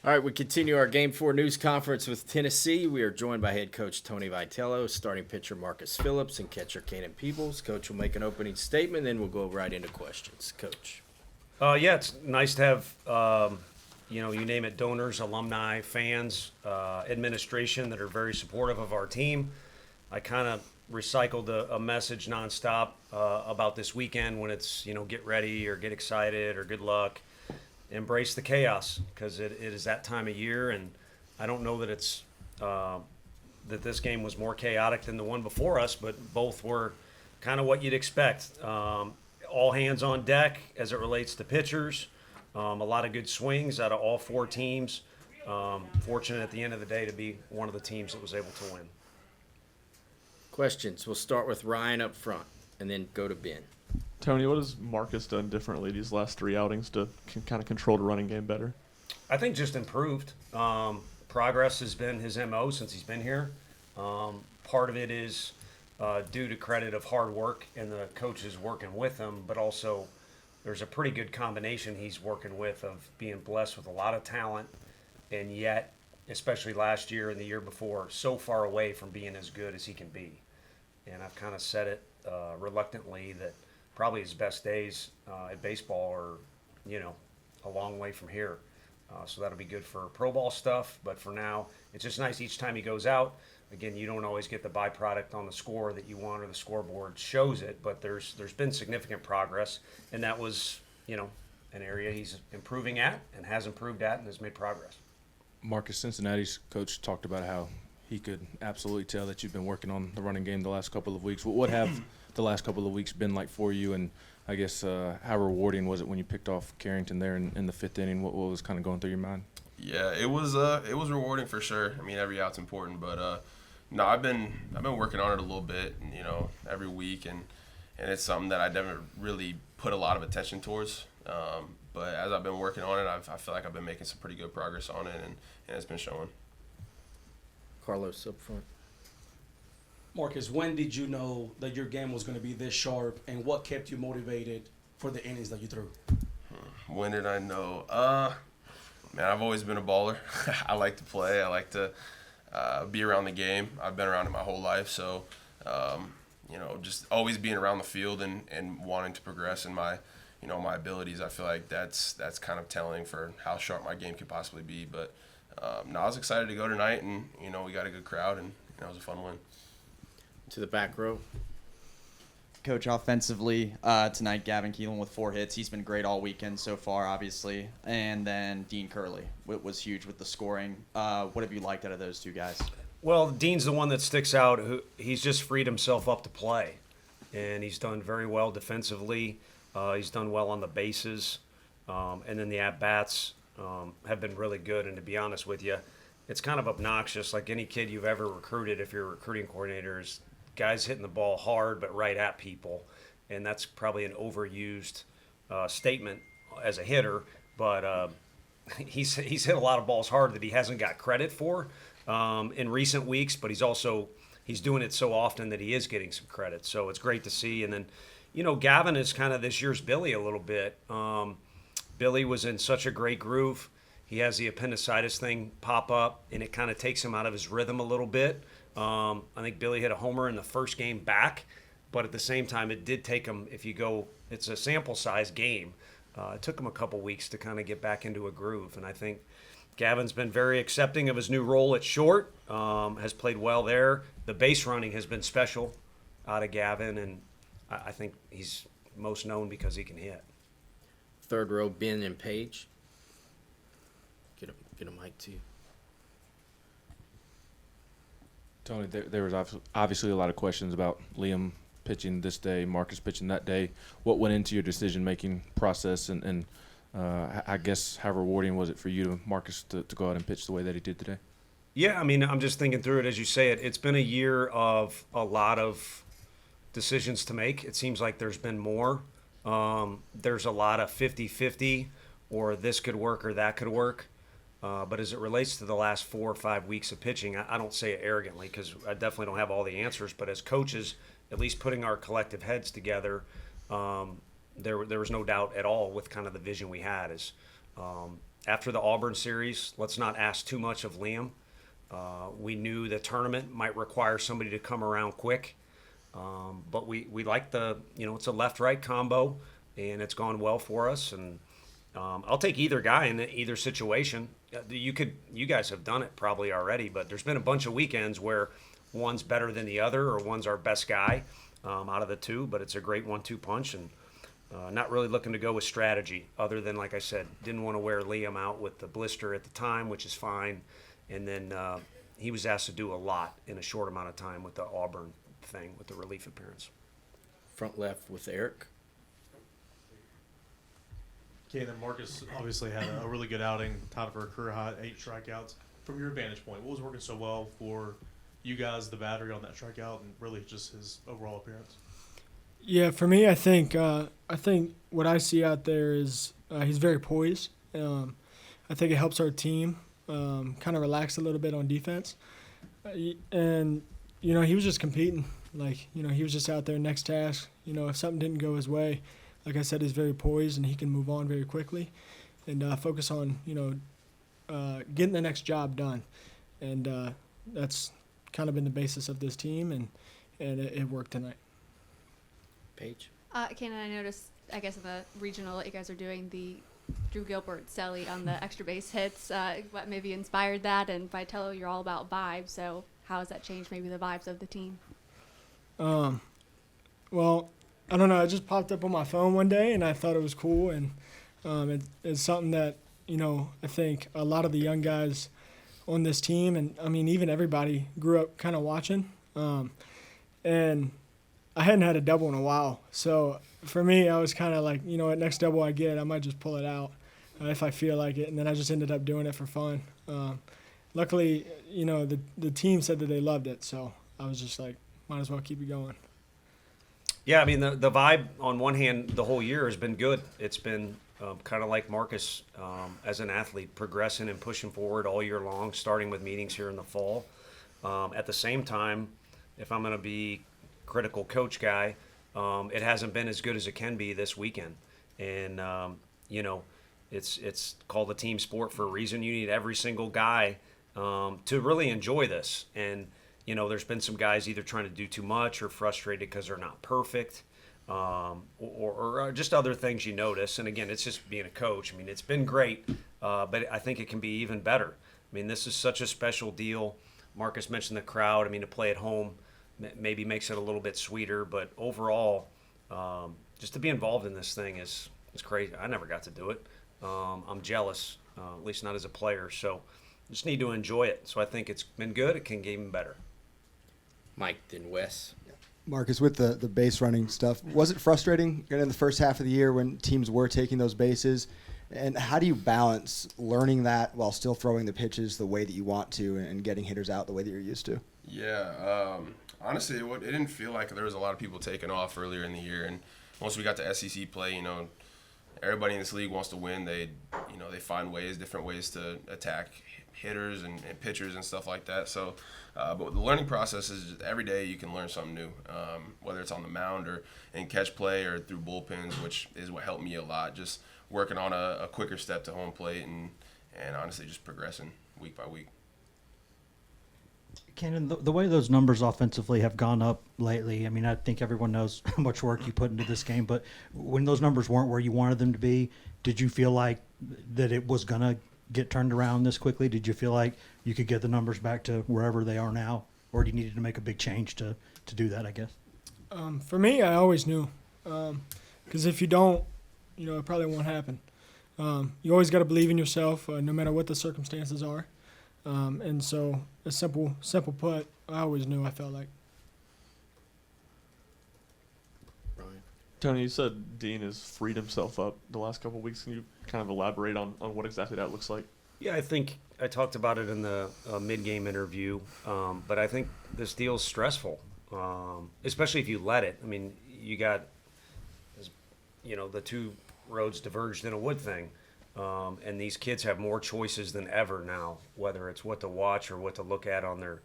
All right, we continue our Game 4 news conference with Tennessee. We are joined by head coach Tony Vitello, starting pitcher Marcus Phillips, and catcher Cannon Peebles. Coach will make an opening statement, then we'll go right into questions. Coach. Yeah, it's nice to have, you name it, donors, alumni, fans, administration that are very supportive of our team. I kind of recycled a message nonstop about this weekend when it's, get ready or get excited or good luck. Embrace the chaos because it is that time of year, and I don't know that it's that this game was more chaotic than the one before us, but both were kind of what you'd expect. All hands on deck as it relates to pitchers. A lot of good swings out of all four teams. Fortunate at the end of the day to be one of the teams that was able to win. Questions. We'll start with Ryan up front and then go to Ben. Tony, what has Marcus done differently these last three outings to kind of control the running game better? I think just improved. Progress has been his MO since he's been here. Part of it is due to credit of hard work and the coaches working with him, but also there's a pretty good combination he's working with of being blessed with a lot of talent and yet, especially last year and the year before, so far away from being as good as he can be. And I've kind of said it reluctantly that probably his best days at baseball are, a long way from here. So that'll be good for pro ball stuff. But for now, it's just nice each time he goes out. Again, you don't always get the byproduct on the score that you want or the scoreboard shows it, but there's been significant progress. And that was, an area he's improving at and has improved at and has made progress. Marcus, Cincinnati's coach talked about how he could absolutely tell that you've been working on the running game the last couple of weeks. What have the last couple of weeks been like for you, and I guess how rewarding was it when you picked off Carrington there in the fifth inning? What was kind of going through your mind? Yeah, it was rewarding for sure. I mean, every out's important, but no, I've been working on it a little bit, every week, and it's something that I never really put a lot of attention towards. But as I've been working on it, I feel like I've been making some pretty good progress on it, and it's been showing. Carlos up front. Marcus, when did you know that your game was going to be this sharp, and what kept you motivated for the innings that you threw? When did I know? Man, I've always been a baller. I like to play. I like to be around the game. I've been around it my whole life, so just always being around the field and wanting to progress in my my abilities. I feel like that's kind of telling for how sharp my game could possibly be. But no, I was excited to go tonight, and we got a good crowd, and it was a fun win. To the back row. Coach, offensively, tonight Gavin Keelan with 4 hits. He's been great all weekend so far, obviously. And then Dean Curley was huge with the scoring. What have you liked out of those two guys? Well, Dean's the one that sticks out. He's just freed himself up to play, and he's done very well defensively. He's done well on the bases, and then the at-bats have been really good. And to be honest with you, it's kind of obnoxious. Like any kid you've ever recruited, if you're a recruiting coordinator, is guys hitting the ball hard but right at people, and that's probably an overused statement as a hitter. But he's hit a lot of balls hard that he hasn't got credit for in recent weeks. But he's doing it so often that he is getting some credit. So it's great to see. And then, Gavin is kind of this year's Billy a little bit. Billy was in such a great groove. He has the appendicitis thing pop up, and it kind of takes him out of his rhythm a little bit. I think Billy hit a homer in the first game back, but at the same time, it did take him, it's a sample size game. It took him a couple weeks to kind of get back into a groove, and I think Gavin's been very accepting of his new role at short, has played well there. The base running has been special out of Gavin, and I think he's most known because he can hit. Third row, Ben and Paige. Get a mic to you. Tony, there was obviously a lot of questions about Liam pitching this day, Marcus pitching that day. What went into your decision-making process, and I guess how rewarding was it for you, Marcus, to go out and pitch the way that he did today? Yeah, I mean, I'm just thinking through it as you say it. It's been a year of a lot of decisions to make. It seems like there's been more. There's a lot of 50-50, or this could work or that could work. But as it relates to the last 4 or 5 weeks of pitching, I don't say it arrogantly because I definitely don't have all the answers. But as coaches, at least putting our collective heads together, there was no doubt at all with kind of the vision we had is after the Auburn series, let's not ask too much of Liam. We knew the tournament might require somebody to come around quick, but we like it's a left-right combo, and it's gone well for us. And I'll take either guy in either situation. You guys have done it probably already, but there's been a bunch of weekends where one's better than the other, or one's our best guy out of the two. But it's a great 1-2 punch, and not really looking to go with strategy other than, like I said, didn't want to wear Liam out with the blister at the time, which is fine. And then he was asked to do a lot in a short amount of time with the Auburn thing, with the relief appearance. Front left with Eric. Okay, then Marcus obviously had a really good outing, tied for a career high, 8 strikeouts. From your vantage point, what was working so well for you guys, the battery on that strikeout, and really just his overall appearance? Yeah, for me, I think what I see out there is he's very poised. I think it helps our team kind of relax a little bit on defense. And, he was just competing. He was just out there next task. If something didn't go his way, like I said, he's very poised and he can move on very quickly and focus on, getting the next job done. And that's kind of been the basis of this team, and it worked tonight. Paige. Cannon, I noticed, I guess, in the regional that you guys are doing the Drew Gilbert celly on the extra base hits. What maybe inspired that? And Vitello, you're all about vibes, so how has that changed maybe the vibes of the team? Well, I don't know. It just popped up on my phone one day, and I thought it was cool. And it's something that, I think a lot of the young guys on this team, and, even everybody grew up kind of watching. And I hadn't had a double in a while. So for me, I was kind of like, at next double I get, I might just pull it out if I feel like it. And then I just ended up doing it for fun. Luckily, the team said that they loved it. So I was just like, might as well keep it going. Yeah, the vibe on one hand the whole year has been good. It's been kind of like Marcus as an athlete, progressing and pushing forward all year long, starting with meetings here in the fall. At the same time, if I'm going to be critical coach guy, it hasn't been as good as it can be this weekend. And, it's called a team sport for a reason. You need every single guy to really enjoy this. And, there's been some guys either trying to do too much or frustrated because they're not perfect, or just other things you notice. And again, it's just being a coach. It's been great, but I think it can be even better. This is such a special deal. Marcus mentioned the crowd. To play at home maybe makes it a little bit sweeter, but overall, just to be involved in this thing is crazy. I never got to do it. I'm jealous, at least not as a player. So just need to enjoy it. So I think it's been good. It can get even better. Mike, then Wes. Marcus, with the base running stuff, was it frustrating in the first half of the year when teams were taking those bases? And how do you balance learning that while still throwing the pitches the way that you want to and getting hitters out the way that you're used to? Yeah, honestly, it didn't feel like there was a lot of people taking off earlier in the year. And once we got to SEC play, everybody in this league wants to win. They find different ways to attack hitters and pitchers and stuff like that. So, but the learning process is every day you can learn something new, whether it's on the mound or in catch play or through bullpens, which is what helped me a lot. Just working on a quicker step to home plate and honestly just progressing week by week. Cannon, the way those numbers offensively have gone up lately, I think everyone knows how much work you put into this game, but when those numbers weren't where you wanted them to be, did you feel like that it was going to get turned around this quickly? Did you feel like you could get the numbers back to wherever they are now, or do you needed to make a big change to do that, I guess? For me, I always knew, because if you don't, it probably won't happen. You always got to believe in yourself, no matter what the circumstances are. And so a simple put, I always knew, I felt like. Ryan. Tony, you said Dean has freed himself up the last couple of weeks. Can you kind of elaborate on what exactly that looks like? Yeah, I think I talked about it in the mid-game interview, but I think this deal's stressful, especially if you let it. You got, the two roads diverged in a wood thing. And these kids have more choices than ever now, whether it's what to watch or what to look at on their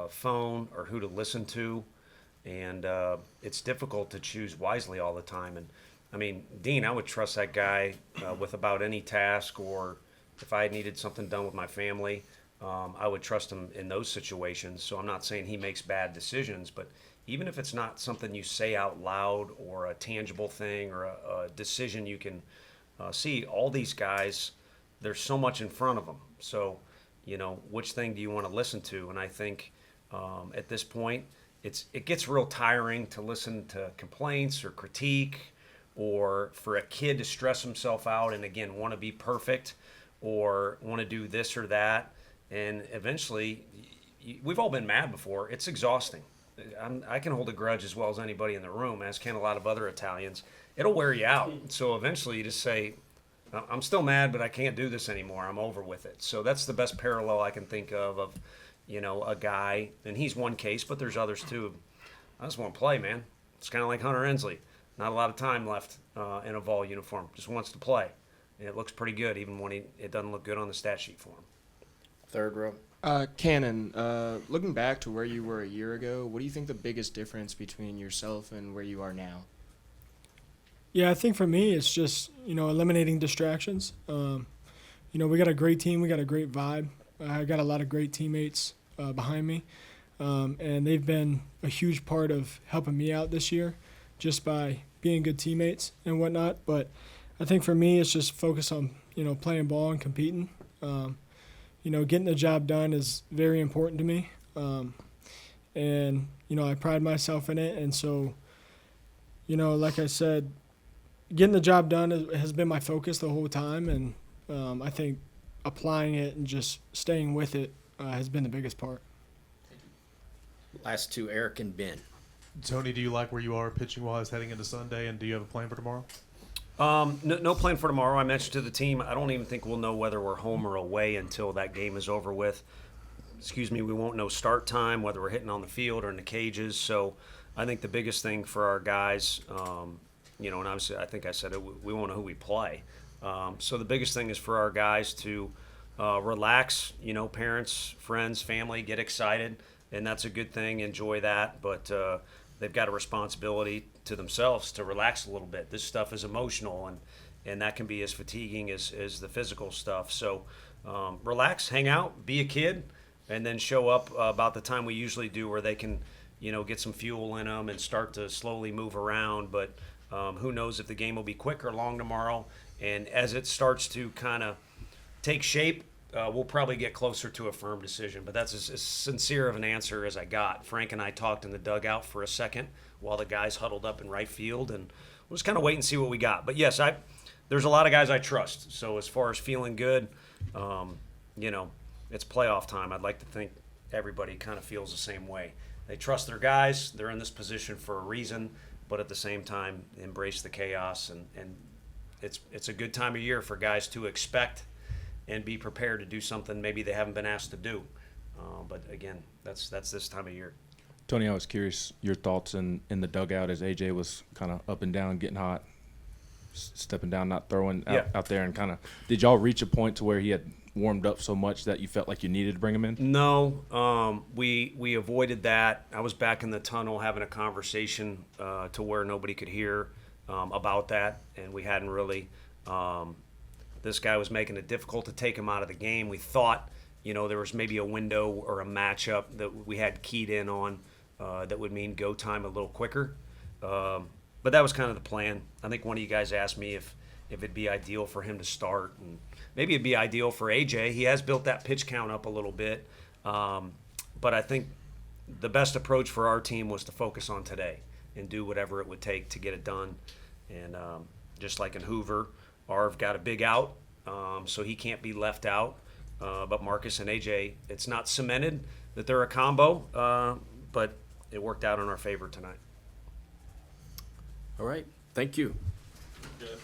phone or who to listen to. And it's difficult to choose wisely all the time. And, Dean, I would trust that guy with about any task or, if I needed something done with my family, I would trust him in those situations. So I'm not saying he makes bad decisions, but even if it's not something you say out loud or a tangible thing or a decision you can see, all these guys, there's so much in front of them. So, which thing do you want to listen to? And I think at this point, it gets real tiring to listen to complaints or critique, or for a kid to stress himself out and again want to be perfect or want to do this or that. And eventually, we've all been mad before. It's exhausting. I can hold a grudge as well as anybody in the room, as can a lot of other Italians. It'll wear you out. So eventually you just say, I'm still mad, but I can't do this anymore. I'm over with it. So that's the best parallel I can think of a guy, and he's one case, but there's others too. I just want to play, man. It's kind of like Hunter Ensley. Not a lot of time left in a Vol uniform. Just wants to play. And it looks pretty good, even when it doesn't look good on the stat sheet for him. Third row. Cannon, looking back to where you were a year ago, what do you think the biggest difference between yourself and where you are now? Yeah, I think for me, it's just, eliminating distractions. We got a great team. We got a great vibe. I got a lot of great teammates behind me. And they've been a huge part of helping me out this year just by being good teammates and whatnot. But I think for me, it's just focus on, playing ball and competing. Getting the job done is very important to me. And I pride myself in it. And so, like I said, getting the job done has been my focus the whole time. And I think applying it and just staying with it has been the biggest part. Last two, Eric and Ben. Tony, do you like where you are pitching-wise heading into Sunday, and do you have a plan for tomorrow? No plan for tomorrow. I mentioned to the team, I don't even think we'll know whether we're home or away until that game is over with. We won't know start time, whether we're hitting on the field or in the cages. So I think the biggest thing for our guys, and obviously I think I said it, we won't know who we play. So the biggest thing is for our guys to relax, parents, friends, family, get excited, and that's a good thing, enjoy that. But they've got a responsibility to themselves to relax a little bit. This stuff is emotional, and that can be as fatiguing as the physical stuff. So relax, hang out, be a kid, and then show up about the time we usually do, where they can, get some fuel in them and start to slowly move around. But who knows if the game will be quick or long tomorrow. And as it starts to kind of take shape, we'll probably get closer to a firm decision. But that's as sincere of an answer as I got. Frank and I talked in the dugout for a second while the guys huddled up in right field, and we'll just kind of wait and see what we got. But yes, there's a lot of guys I trust. So as far as feeling good, it's playoff time. I'd like to think everybody kind of feels the same way. They trust their guys. They're in this position for a reason, but at the same time, embrace the chaos. And it's a good time of year for guys to expect and be prepared to do something maybe they haven't been asked to do. But again, that's this time of year. Tony, I was curious your thoughts in the dugout as AJ was kind of up and down, getting hot, stepping down, not throwing out there, and kind of did y'all reach a point to where he had warmed up so much that you felt like you needed to bring him in? No, we avoided that. I was back in the tunnel having a conversation to where nobody could hear about that, and we hadn't really. This guy was making it difficult to take him out of the game. We thought, there was maybe a window or a matchup that we had keyed in on that would mean go time a little quicker. But that was kind of the plan. I think one of you guys asked me if it'd be ideal for him to start, and maybe it'd be ideal for AJ. He has built that pitch count up a little bit. But I think the best approach for our team was to focus on today and do whatever it would take to get it done. And just like in Hoover, Arv got a big out, so he can't be left out. But Marcus and AJ, it's not cemented that they're a combo, but it worked out in our favor tonight. All right. Thank you. Good.